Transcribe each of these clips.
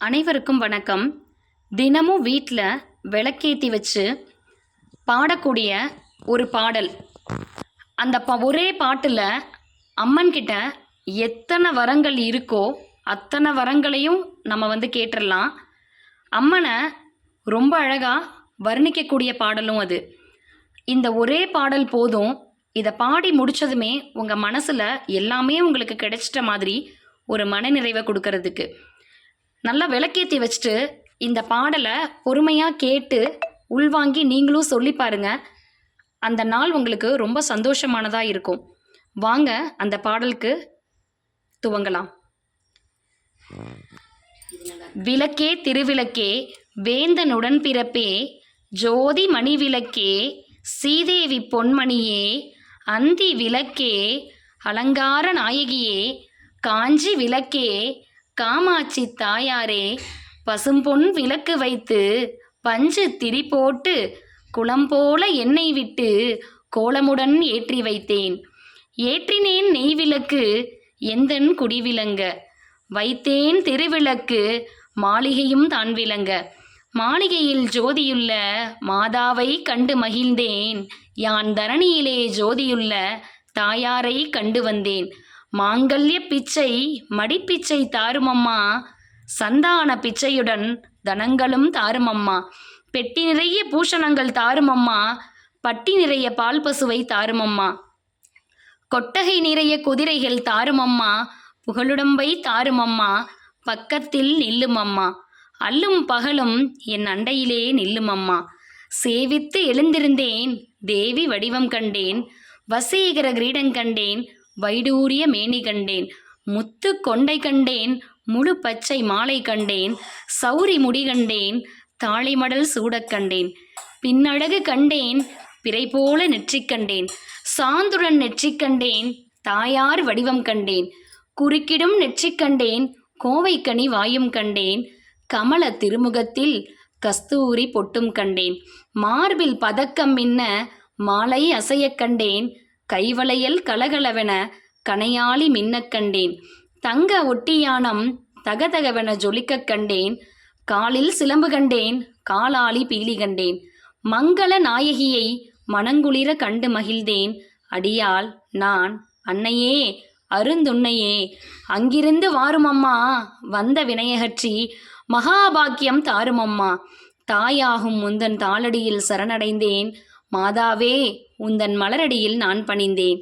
அனைவருக்கும் வணக்கம். தினமும் வீட்டில் விளக்கேற்றி வச்சு பாடக்கூடிய ஒரு பாடல். அந்த ஒரே பாட்டில் அம்மன்கிட்ட எத்தனை வரங்கள் இருக்கோ அத்தனை வரங்களையும் நம்ம கேட்டுடலாம். அம்மனை ரொம்ப அழகாக வர்ணிக்கக்கூடிய பாடலும் அது. இந்த ஒரே பாடல் போதும். இதை பாடி முடித்ததுமே உங்கள் மனசில் எல்லாமே உங்களுக்கு கிடைச்சிட்ட மாதிரி ஒரு மனநிறைவை கொடுக்கறதுக்கு. நல்லா விளக்கேற்றி வச்சுட்டு இந்த பாடலை பொறுமையாக கேட்டு உள்வாங்கி நீங்களும் சொல்லி பாருங்கள். அந்த நாள் உங்களுக்கு ரொம்ப சந்தோஷமானதாக இருக்கும். வாங்க அந்த பாடலுக்கு துவங்கலாம். விளக்கே திருவிளக்கே வேந்தனுடன் பிறப்பே ஜோதி மணி விளக்கே ஸ்ரீதேவி பொன்மணியே அந்தி விளக்கே அலங்கார நாயகியே காஞ்சி விளக்கே காமாட்சி தாயாரே பசும்பொன் விளக்கு வைத்து பஞ்சு திரி போட்டு குளம் போல எண்ணெய் விட்டு கோலமுடன் ஏற்றி வைத்தேன். ஏற்றினேன் நெய் விளக்கு எந்தன் குடிவிளங்க வைத்தேன் திருவிளக்கு மாளிகையும் தான் விளங்க. மாளிகையில் ஜோதியுள்ள மாதாவை கண்டு மகிழ்ந்தேன். யான் தரணியிலே ஜோதியுள்ள தாயாரை கண்டு வந்தேன். மாங்கல்ய பிச்சை மடிப்பிச்சை தாருமம்மா சந்தான பிச்சையுடன் தனங்களும் தாருமம்மா. பெட்டி நிறைய பூஷணங்கள் தாருமம்மா பட்டி நிறைய பால் பசுவை தாருமம்மா. கொட்டகை நிறைய குதிரைகள் தாருமம்மா புகழுடம்பை தாருமம்மா பக்கத்தில் நில்லுமம்மா. அல்லும் பகலும் என் அண்டையிலே நில்லுமம்மா. சேவித்து எழுந்திருந்தேன் தேவி வடிவம் கண்டேன். வசீகர கிரீடம் கண்டேன் வைடூரிய மேனி கண்டேன். முத்து கொண்டை கண்டேன் முழு பச்சை மாலை கண்டேன். சௌரி முடி கண்டேன் தாழைமடல் சூடக் கண்டேன். பின்னழகு கண்டேன் பிறை போல நெற்றிக் கண்டேன். சாந்துடன் நெற்றிக் கண்டேன் தாயார் வடிவம் கண்டேன். குறுக்கிடும் நெற்றிக் கண்டேன் கோவைக்கனி வாயும் கண்டேன். கமல திருமுகத்தில் கஸ்தூரி பொட்டும் கண்டேன். மார்பில் பதக்கம் மின்ன மாலை அசையக் கண்டேன். கைவளையல் கலகலவென கனையாளி மின்னக் கண்டேன். தங்க ஒட்டியானம் தகதகவென ஜொலிக்கக் கண்டேன். காலில் சிலம்பு கண்டேன் காலாளி பீலி கண்டேன். மங்கள நாயகியை மனங்குளிர கண்டு மகிழ்ந்தேன். அடியால் நான் அன்னையே அருந்துண்ணையே அங்கிருந்து வாருமம்மா வந்த வினையகற்றி மகாபாக்கியம் தாருமம்மா. தாயாகும் உந்தன் தாளடியில் சரணடைந்தேன். மாதாவே உந்தன் மலரடியில் நான் பணிந்தேன்.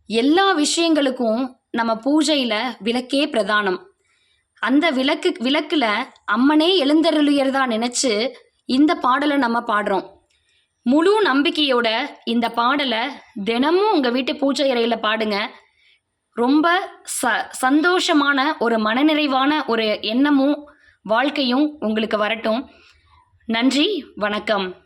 எல்லா விஷயங்களுக்கும் நம்ம பூஜையில் விளக்கே பிரதானம். அந்த விளக்கில் அம்மனே எழுந்தருளியறதா நினச்சி இந்த பாடலை நம்ம பாடுறோம். முழு நம்பிக்கையோட இந்த பாடலை தினமும் உங்கள் வீட்டு பூஜை அறையில் பாடுங்க. ரொம்ப சந்தோஷமான ஒரு மனநிறைவான ஒரு எண்ணமும் வாழ்க்கையும் உங்களுக்கு வரட்டும். நன்றி, வணக்கம்.